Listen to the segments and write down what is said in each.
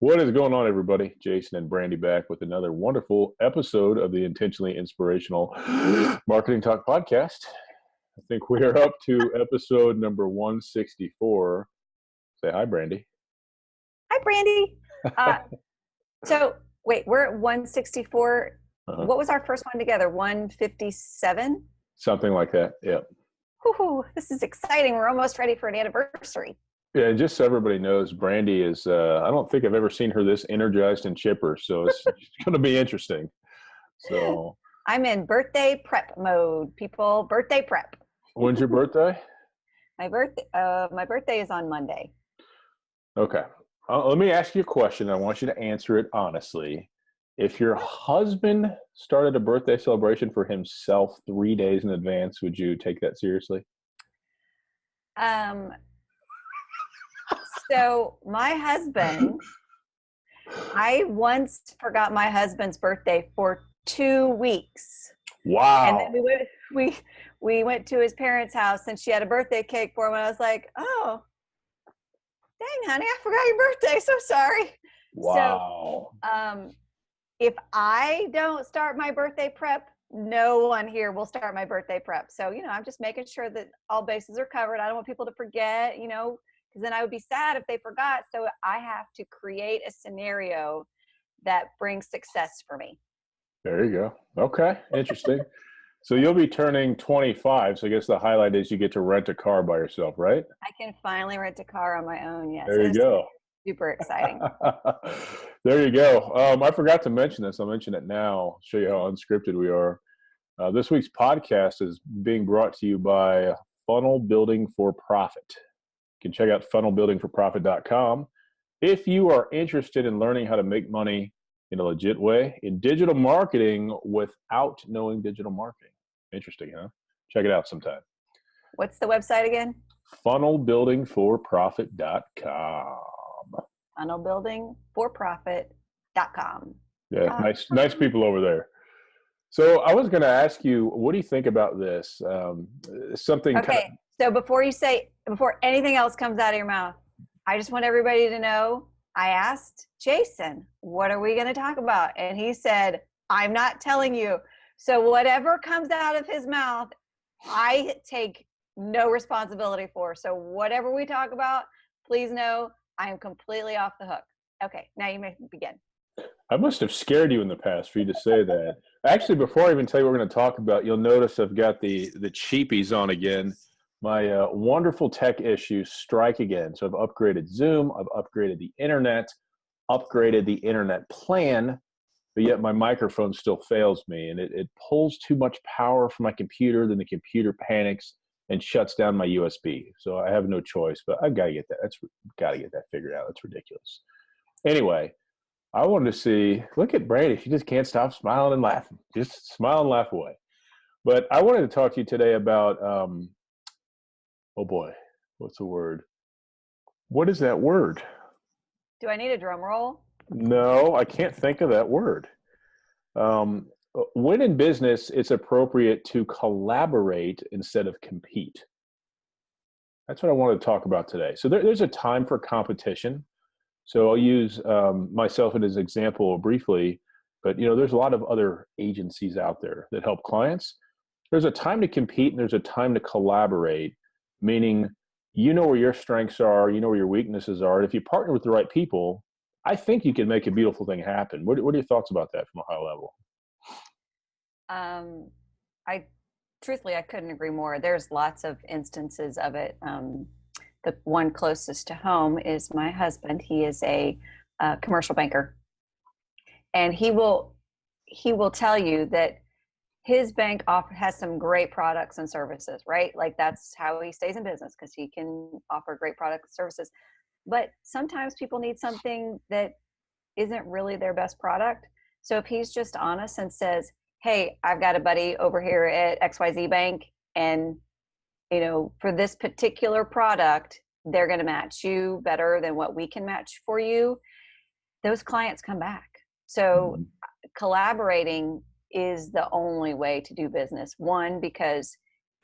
What is going on, everybody? Jason and Brandy back with another wonderful episode of the Intentionally Inspirational Marketing Talk podcast. I think we are up to episode number 164. Say hi, Brandy. Hi, Brandy. So wait, we're at 164. What was our first one together? 157? Something like that, yeah. Woohoo, this is exciting. We're almost ready for an anniversary. Yeah, and just so everybody knows, Brandy is, I don't think I've ever seen her this energized and chipper, so it's going to be interesting. So I'm in birthday prep mode, people. Birthday prep. When's your birthday? My birthday is on Monday. Okay. Let me ask you a question. I want you to answer it honestly. If your husband started a birthday celebration for himself 3 days in advance, would you take that seriously? So my husband, I once forgot my husband's birthday for 2 weeks. Wow. And then we went to his parents' house and she had a birthday cake for him. And I was like, oh, dang, honey, I forgot your birthday. So sorry. Wow. So, if I don't start my birthday prep, no one here will start my birthday prep. So, I'm just making sure that all bases are covered. I don't want people to forget, because then I would be sad if they forgot. So I have to create a scenario that brings success for me. There you go. Okay. Interesting. So you'll be turning 25. So I guess the highlight is you get to rent a car by yourself, right? I can finally rent a car on my own. Yes. There you go. Super exciting. There you go. I forgot to mention this. I'll mention it now, show you how unscripted we are. This week's podcast is being brought to you by Funnel Building for Profit. You can check out funnelbuildingforprofit.com if you are interested in learning how to make money in a legit way in digital marketing without knowing digital marketing. Interesting, huh? Check it out sometime. What's the website again? Funnelbuildingforprofit.com. Funnelbuildingforprofit.com. Yeah, nice people over there. So I was going to ask you, what do you think about this? Okay. So before anything else comes out of your mouth, I just want everybody to know, I asked Jason, what are we going to talk about? And he said, I'm not telling you. So whatever comes out of his mouth, I take no responsibility for. So whatever we talk about, please know I am completely off the hook. Okay, now you may begin. I must have scared you in the past for you to say that. Actually, before I even tell you what we're going to talk about, you'll notice I've got the cheapies on again. My wonderful tech issues strike again. So I've upgraded Zoom, I've upgraded the internet, upgraded the internet plan, but yet my microphone still fails me, and it pulls too much power from my computer, then the computer panics and shuts down my USB. So I have no choice, but I've got to get that. Got to get that figured out. That's ridiculous. Anyway, I wanted to see, look at Brandy. She just can't stop smiling and laughing. Just smile and laugh away. But I wanted to talk to you today about, oh boy, what's the word? What is that word? Do I need a drum roll? No, I can't think of that word. When in business, it's appropriate to collaborate instead of compete. That's what I wanted to talk about today. So there's a time for competition. So I'll use myself as an example briefly, but there's a lot of other agencies out there that help clients. There's a time to compete and there's a time to collaborate, meaning where your strengths are, where your weaknesses are. And if you partner with the right people, I think you can make a beautiful thing happen. What are your thoughts about that from a high level? Truthfully, I couldn't agree more. There's lots of instances of it. The one closest to home is my husband. He is a commercial banker, and he will tell you that his bank has some great products and services, right? Like that's how he stays in business, because he can offer great products and services. But sometimes people need something that isn't really their best product. So if he's just honest and says, hey, I've got a buddy over here at XYZ Bank, and for this particular product, they're going to match you better than what we can match for you, those clients come back. So collaborating is the only way to do business. One, because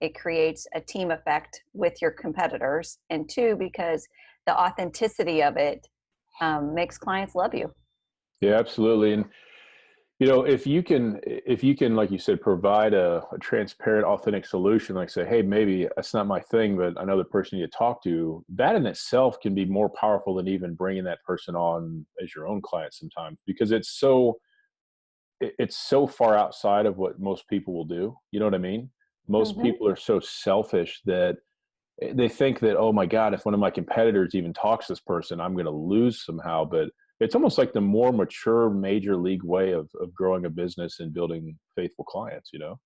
it creates a team effect with your competitors, and two, because the authenticity of it makes clients love you. Yeah, absolutely. And if you can, like you said, provide a transparent, authentic solution, like say, hey, maybe that's not my thing, but I know the person you talk to, that in itself can be more powerful than even bringing that person on as your own client sometimes, because it's so far outside of what most people will do. You know what I mean? Most Hmm. people are so selfish that they think that, oh my God, if one of my competitors even talks to this person, I'm going to lose somehow. But it's almost like the more mature major league way of growing a business and building faithful clients, There's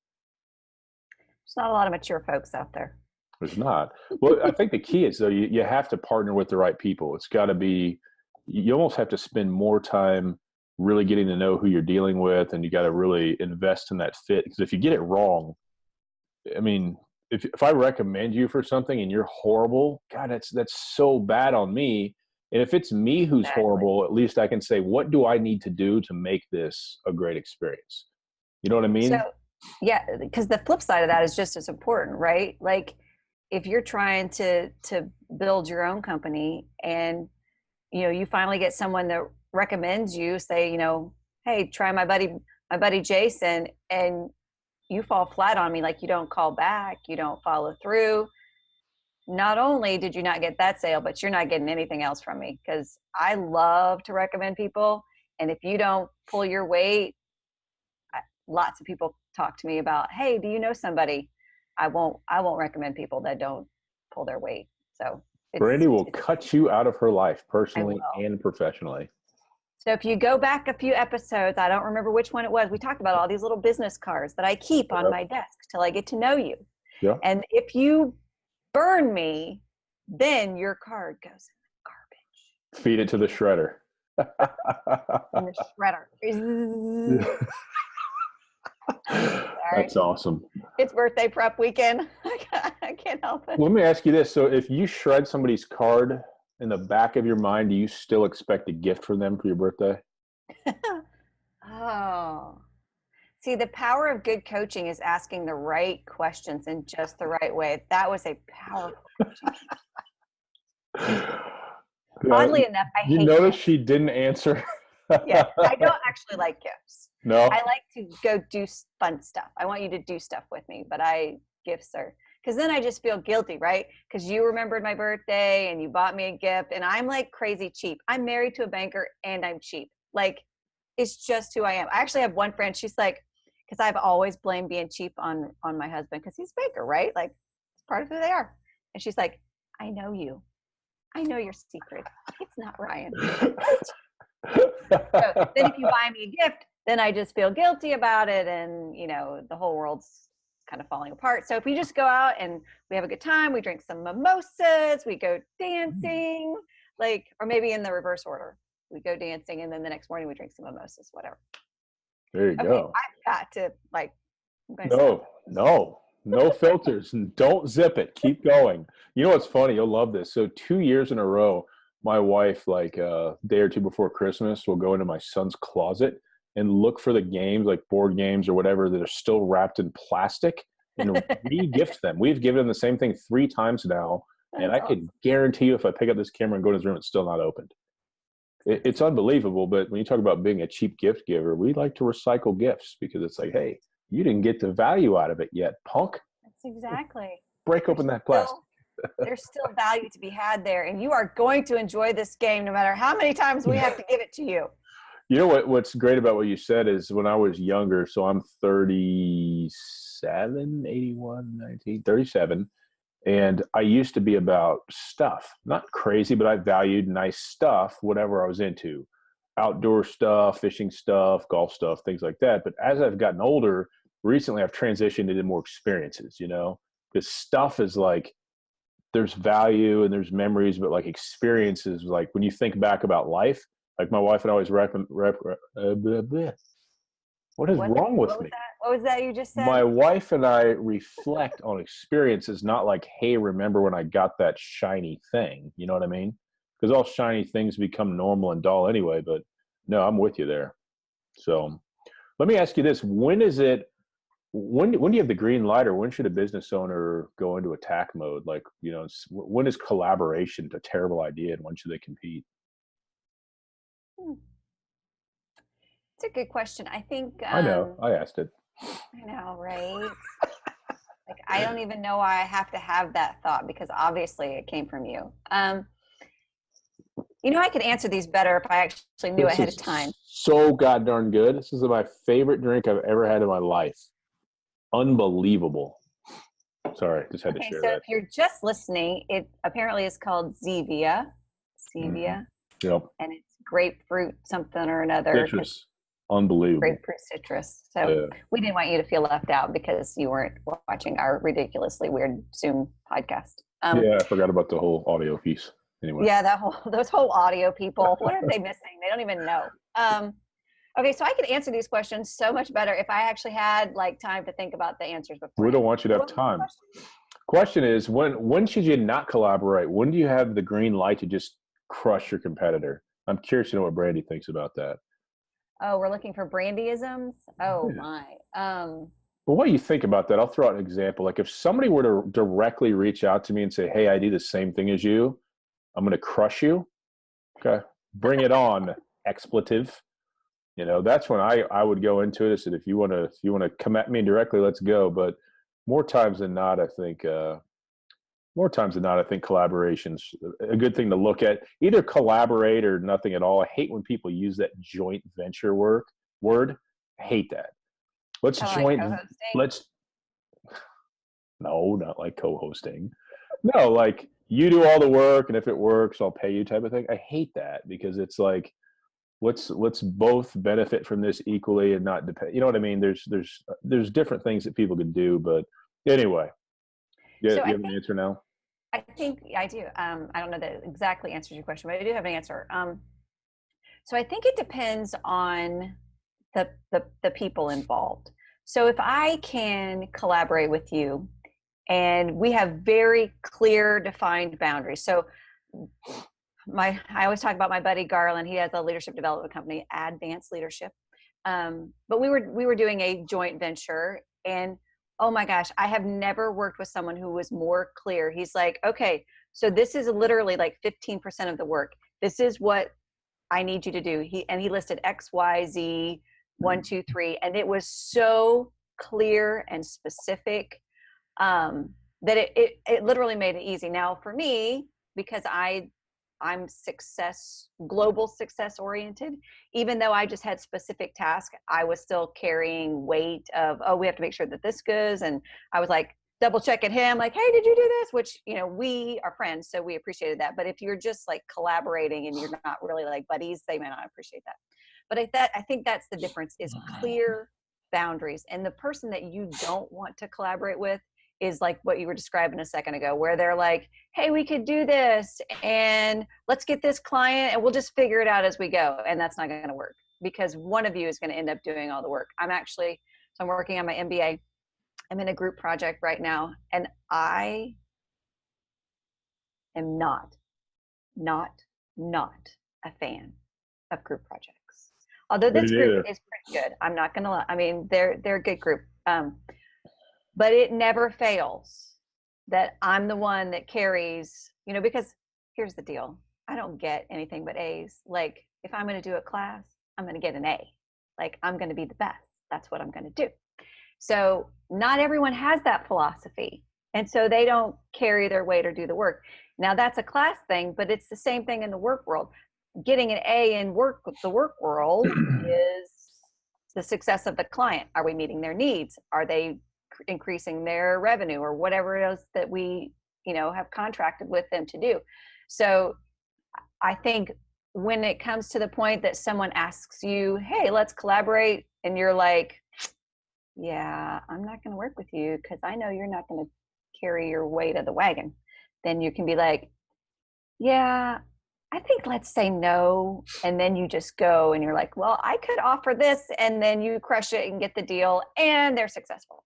not a lot of mature folks out there. There's not. Well, I think the key is though, you have to partner with the right people. It's got to be, you almost have to spend more time really getting to know who you're dealing with, and you got to really invest in that fit. Because if you get it wrong, I mean, if I recommend you for something and you're horrible, God, that's so bad on me. And if it's me who's Exactly. horrible, at least I can say, what do I need to do to make this a great experience? You know what I So, mean? yeah, because the flip side of that is just as important, right? Like, if you're trying to build your own company, and you finally get someone that recommends you, say, hey, try my buddy Jason, and you fall flat on me, like you don't call back, you don't follow through. Not only did you not get that sale, but you're not getting anything else from me, because I love to recommend people. And if you don't pull your weight, lots of people talk to me about, hey, do you know somebody? I won't recommend people that don't pull their weight. So Brandy will it's cut you out of her life I personally will. and professionally. So if you go back a few episodes, I don't remember which one it was, we talked about all these little business cards that I keep on Yep. my desk till I get to know you. Yep. And if you burn me, then your card goes Feed it to the shredder. in the shredder. Sorry. That's awesome. It's birthday prep weekend. I can't help it. Let me ask you this. So if you shred somebody's card, in the back of your mind, do you still expect a gift from them for your birthday? Oh. See, the power of good coaching is asking the right questions in just the right way. That was a powerful coaching. Yeah, Oddly enough, I you hate notice gifts. she didn't answer. Yeah, I don't actually like gifts. I No. like to go do fun stuff. I want you to do stuff with me, but gifts are, because then I just feel guilty, right? Because you remembered my birthday and you bought me a gift, and I'm like crazy cheap. I'm married to a banker and I'm cheap. Like, it's just who I am. I actually have one friend. She's like, because I've always blamed being cheap on my husband, because he's a banker, right? Like, it's part of who they are. And she's like, I know you. I know your secret. It's not Ryan. So then if you buy me a gift, then I just feel guilty about it, and the whole world's kind of falling apart. So if we just go out and we have a good time, we drink some mimosas, we go dancing, like, or maybe in the reverse order. We go dancing, and then the next morning we drink some mimosas, whatever. There you Okay, go. I've got to, like, I'm going to stop. No filters, and don't zip it. Keep going. You know what's funny? You'll love this. So 2 years in a row, my wife, like a day or two before Christmas, will go into my son's closet and look for the games, like board games or whatever, that are still wrapped in plastic, and re-gift them. We've given him the same thing 3 times now, and That's I awesome. could guarantee you, if I pick up this camera and go to his room, it's still not opened. It's unbelievable. But when you talk about being a cheap gift giver, we like to recycle gifts, because it's like, hey, you didn't get the value out of it yet, punk. That's exactly. Break There's open that plastic. there's still value to be had there, and you are going to enjoy this game no matter how many times we have to give it to you. You know what's great about what you said is, when I was younger, so I'm 37, 81, 19, 37, and I used to be about stuff. Not crazy, but I valued nice stuff, whatever I was into. Outdoor stuff, fishing stuff, golf stuff, things like that. But as I've gotten older, recently I've transitioned into more experiences, because stuff is like, there's value and there's memories, but like experiences, like when you think back about life, like my wife would always what is What wrong with what was me? that? What was that you just My said? wife and I reflect on experiences, not like, hey, remember when I got that shiny thing? You know what I mean? Because all shiny things become normal and dull anyway. But no, I'm with you there. So let me ask you this. When do you have the green light, or when should a business owner go into attack mode? Like, when is collaboration a terrible idea, and when should they compete? It's a good question. I think, I know. I asked it. I know, right? Like, I don't even know why I have to have that thought because obviously it came from you. I could answer these better if I actually knew This ahead is of time. so god darn good. This is my favorite drink I've ever had in my life. Unbelievable. Sorry, just had to Okay, share so that. if you're just listening, it apparently is called Zevia, Mm-hmm. Zevia, Yep. and it's grapefruit something or another because Citrus. Unbelievable. grapefruit citrus. So Yeah. we didn't want you to feel left out because you weren't watching our ridiculously weird Zoom podcast. Yeah, I forgot about the whole audio piece. Anyway. Yeah, those whole audio people. What are they missing? They don't even know. Okay, so I could answer these questions so much better if I actually had like time to think about the answers We beforehand. don't want you to have What was the time. question? Question is, when should you not collaborate? When do you have the green light to just crush your competitor? I'm curious to know what Brandy thinks about that. Oh, we're looking for brandyisms. Oh Yeah. my. But what do you think about that? I'll throw out an example. Like if somebody were to directly reach out to me and say, hey, I do the same thing as you, I'm going to crush you. Okay. Bring it on, expletive. That's when I would go into it. I said, if you want to come at me directly, let's go. But more times than not, I think collaboration's a good thing to look at. Either collaborate or nothing at all. I hate when people use that joint venture word. I hate that. Let's Kind of like joint. co-hosting. Let's No, not like co-hosting. No, like you do all the work, and if it works, I'll pay you type of thing. I hate that because it's like let's both benefit from this equally and not depend. You know what I mean? There's different things that people can do, but anyway, So you have an answer now? I think I do. I don't know that exactly answers your question, but I do have an answer. So I think it depends on the people involved. So if I can collaborate with you and we have very clear defined boundaries. So I always talk about my buddy Garland. He has a leadership development company, Advanced Leadership. But we were doing a joint venture, and oh my gosh, I have never worked with someone who was more clear. He's like, okay, so this is literally like 15% of the work. This is what I need you to do. He listed X, Y, Z, 1, 2, 3, and it was so clear and specific that it literally made it easy. Now for me, because I'm global success oriented, even though I just had specific tasks, I was still carrying weight of, oh, we have to make sure that this goes. And I was like double checking him, like, hey, did you do this? Which, we are friends, so we appreciated that. But if you're just like collaborating and you're not really like buddies, they may not appreciate that. But I think that's the difference, is clear boundaries. And the person that you don't want to collaborate with is like what you were describing a second ago, where they're like, hey, we could do this and let's get this client and we'll just figure it out as we go. And that's not going to work because one of you is going to end up doing all the work. I'm working on my MBA. I'm in a group project right now, and I am not a fan of group projects. Although this group is pretty good. I'm not going to lie. I mean, they're a good group. But it never fails that I'm the one that carries, because here's the deal. I don't get anything but A's. Like if I'm going to do a class, I'm going to get an A. Like I'm going to be the best. That's what I'm going to do. So not everyone has that philosophy. And so they don't carry their weight or do the work. Now that's a class thing, but it's the same thing in the work world. Getting an A in the work world is the success of the client. Are we meeting their needs? Are they increasing their revenue or whatever it is that we have contracted with them to do? So I think when it comes to the point that someone asks you, hey, let's collaborate, and you're like, yeah, I'm not going to work with you because I know you're not going to carry your weight of the wagon, then you can be like, yeah, I think let's say no. And then you just go and you're like, well, I could offer this, and then you crush it and get the deal and they're successful.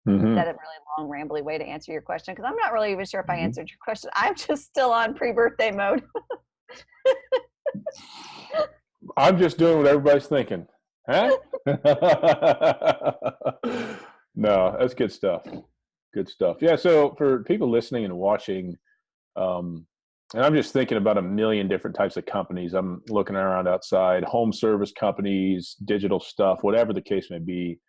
Mm-hmm. Is that a really long, rambly way to answer your question? Because I'm not really even sure if I answered your question. I'm just still on pre-birthday mode. I'm just doing what everybody's thinking. Huh? No, that's good stuff. Good stuff. Yeah, so for people listening and watching, And I'm just thinking about a million different types of companies. I'm looking around outside, home service companies, digital stuff, whatever the case may be.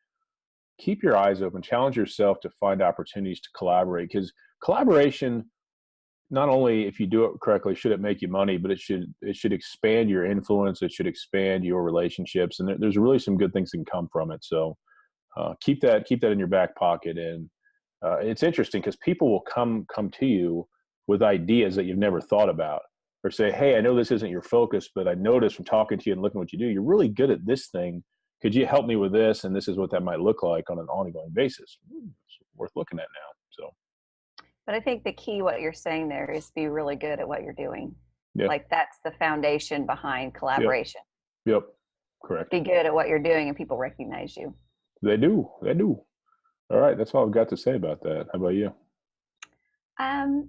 Keep your eyes open, challenge yourself to find opportunities to collaborate, because collaboration, not only if you do it correctly, should it make you money, but it should expand your influence. It should expand your relationships. And there's really some good things that can come from it. So keep that in your back pocket. And it's interesting because people will come to you with ideas that you've never thought about, or say, hey, I know this isn't your focus, but I noticed from talking to you and looking at what you do, you're really good at this thing. Could you help me with this? And this is what that might look like on an ongoing basis. It's worth looking at now. So But I think the key, what you're saying there, is be really good at what you're doing. yeah, Like that's the foundation behind yep, collaboration. yep, correct. Be good at what you're doing and people recognize you. They do. All right, that's all I've got to say about that. How about you? Um,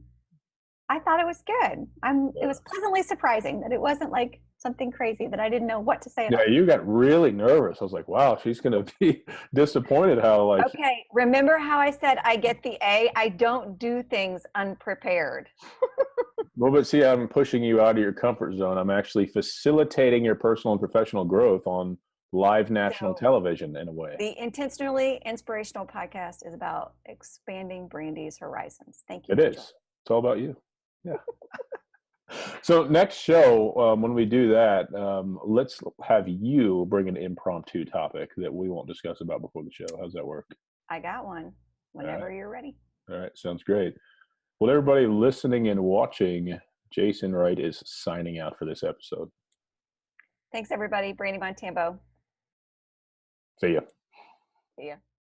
I thought it was good. It was pleasantly surprising that it wasn't like something crazy that I didn't know what to say Yeah, about. you got really nervous. I was like, wow, she's going to be disappointed how like, Okay, remember how I said I get the A? I don't do things unprepared. well, but see, I'm pushing you out of your comfort zone. I'm actually facilitating your personal and professional growth on live national So television in a way. the Intentionally Inspirational podcast is about expanding Brandy's horizons. Thank you It for joining. is. It's all about you. Yeah. So next show, when we do that, let's have you bring an impromptu topic that we won't discuss about before the show. How's that work? I got one whenever you're ready. All right. Sounds great. Well, everybody listening and watching, Jason Wright is signing out for this episode. Thanks, everybody. Brandy Montambo. See ya. See ya.